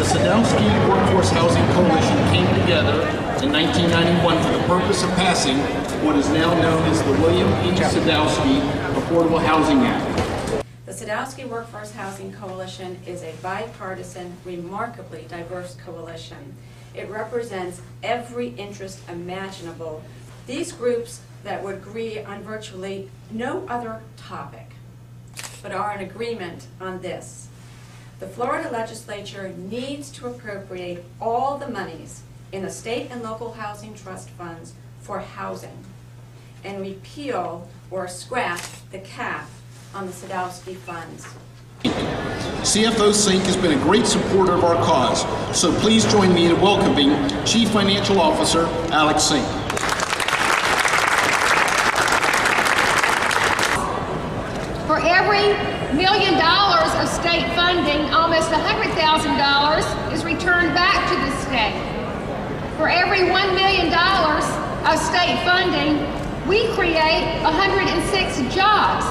Sadowski Coalition came together in 1991 for the purpose of passing what is now known as the William E. Sadowski Affordable Housing Act. The Sadowski Workforce Housing Coalition is a bipartisan, remarkably diverse coalition. It represents every interest imaginable. These groups that would agree on virtually no other topic, but are in agreement on this. The Florida Legislature needs to appropriate all the monies in the state and local housing trust funds for housing and repeal or scrap the cap on the Sadowski funds. CFO Sync has been a great supporter of our cause, so please join me in welcoming Chief Financial Officer Alex Sync. For every $1 million of state funding, almost $100,000 is returned back to the state. For every $1 million of state funding, we create 106 jobs.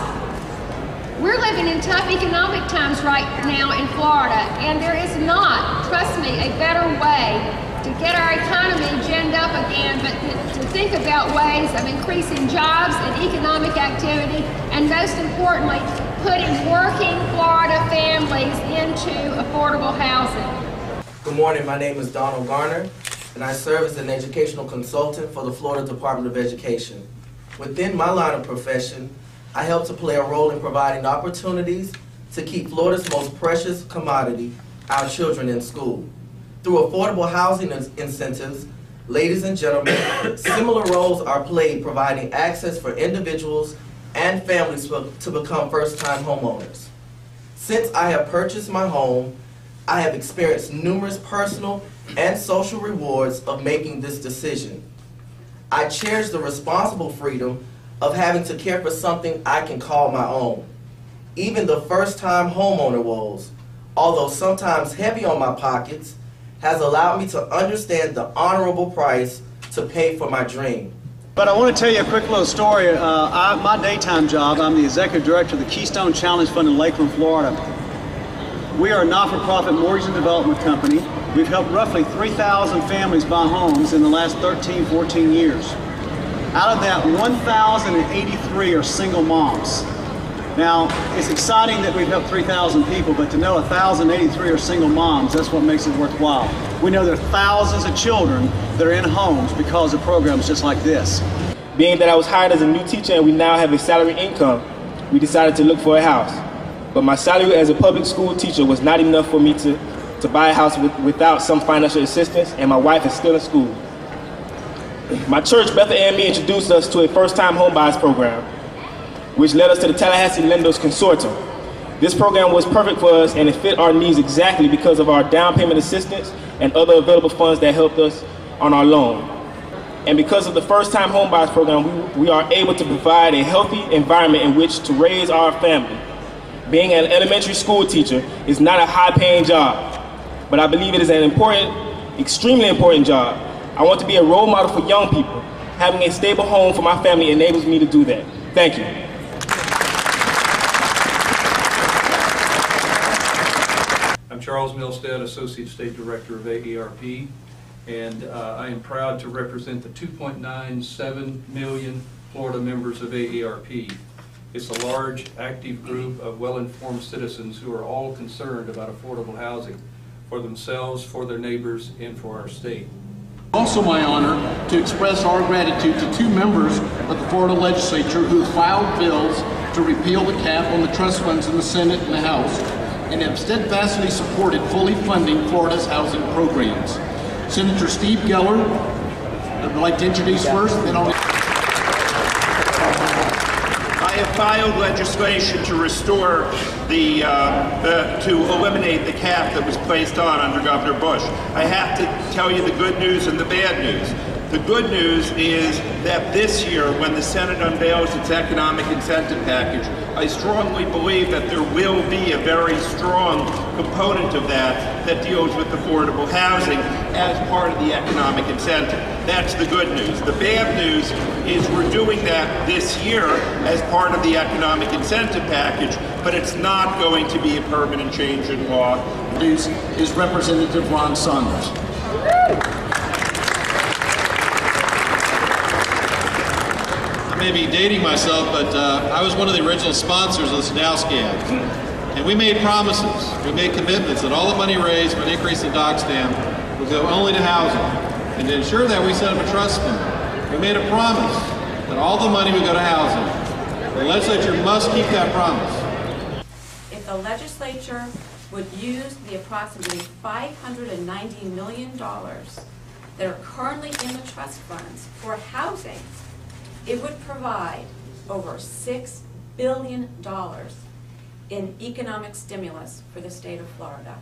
We're living in tough economic times right now in Florida, and there is not, trust me, a better way to get our economy ginned up again, but to think about ways of increasing jobs and economic activity, and most importantly, putting working Florida families into affordable housing. Good morning, my name is Donald Garner, and I serve as an educational consultant for the Florida Department of Education. Within my line of profession, I help to play a role in providing opportunities to keep Florida's most precious commodity, our children, in school. Through affordable housing incentives, ladies and gentlemen, similar roles are played providing access for individuals and families to become first-time homeowners. Since I have purchased my home, I have experienced numerous personal and social rewards of making this decision. I cherish the responsible freedom of having to care for something I can call my own. Even the first-time homeowner woes, although sometimes heavy on my pockets, has allowed me to understand the honorable price to pay for my dream. But I want to tell you a quick little story. My daytime job, I'm the executive director of the Keystone Challenge Fund in Lakeland, Florida. We are a not-for-profit mortgage and development company. We've helped roughly 3,000 families buy homes in the last 13, 14 years. Out of that, 1,083 are single moms. Now, it's exciting that we've helped 3,000 people, but to know 1,083 are single moms, that's what makes it worthwhile. We know there are thousands of children that are in homes because of programs just like this. Being that I was hired as a new teacher and we now have a salary income, we decided to look for a house. But my salary as a public school teacher was not enough for me to buy a house without some financial assistance, and my wife is still in school. My church, Bethel AME, introduced us to a first-time home buyers program, which led us to the Tallahassee Lenders Consortium. This program was perfect for us, and it fit our needs exactly because of our down payment assistance and other available funds that helped us on our loan. And because of the first-time home buyers program, we are able to provide a healthy environment in which to raise our family. Being an elementary school teacher is not a high-paying job, but I believe it is an important, extremely important job. I want to be a role model for young people. Having a stable home for my family enables me to do that. Thank you. I'm Charles Milstead, Associate State Director of AARP, and I am proud to represent the 2.97 million Florida members of AARP. It's a large, active group of well-informed citizens who are all concerned about affordable housing for themselves, for their neighbors, and for our state. Also my honor to express our gratitude to two members of the Florida Legislature who filed bills to repeal the cap on the trust funds in the Senate and the House, and have steadfastly supported fully funding Florida's housing programs. Senator Steve Geller, I'd like to introduce first, then I'll... I have filed legislation to restore to eliminate the cap that was placed on under Governor Bush. I have to tell you the good news and the bad news. The good news is that this year, when the Senate unveils its economic incentive package, I strongly believe that there will be a very strong component of that that deals with affordable housing as part of the economic incentive. That's the good news. The bad news is we're doing that this year as part of the economic incentive package, but it's not going to be a permanent change in law. Is Representative Ron Saunders. I may be dating myself, but I was one of the original sponsors of the Sadowski Act. And we made promises, we made commitments that all the money raised for an increase in dock stamp would go only to housing. And to ensure that, we set up a trust fund. We made a promise that all the money would go to housing. The legislature must keep that promise. If the legislature would use the approximately $590 million that are currently in the trust funds for housing, it would provide over $6 billion in economic stimulus for the state of Florida.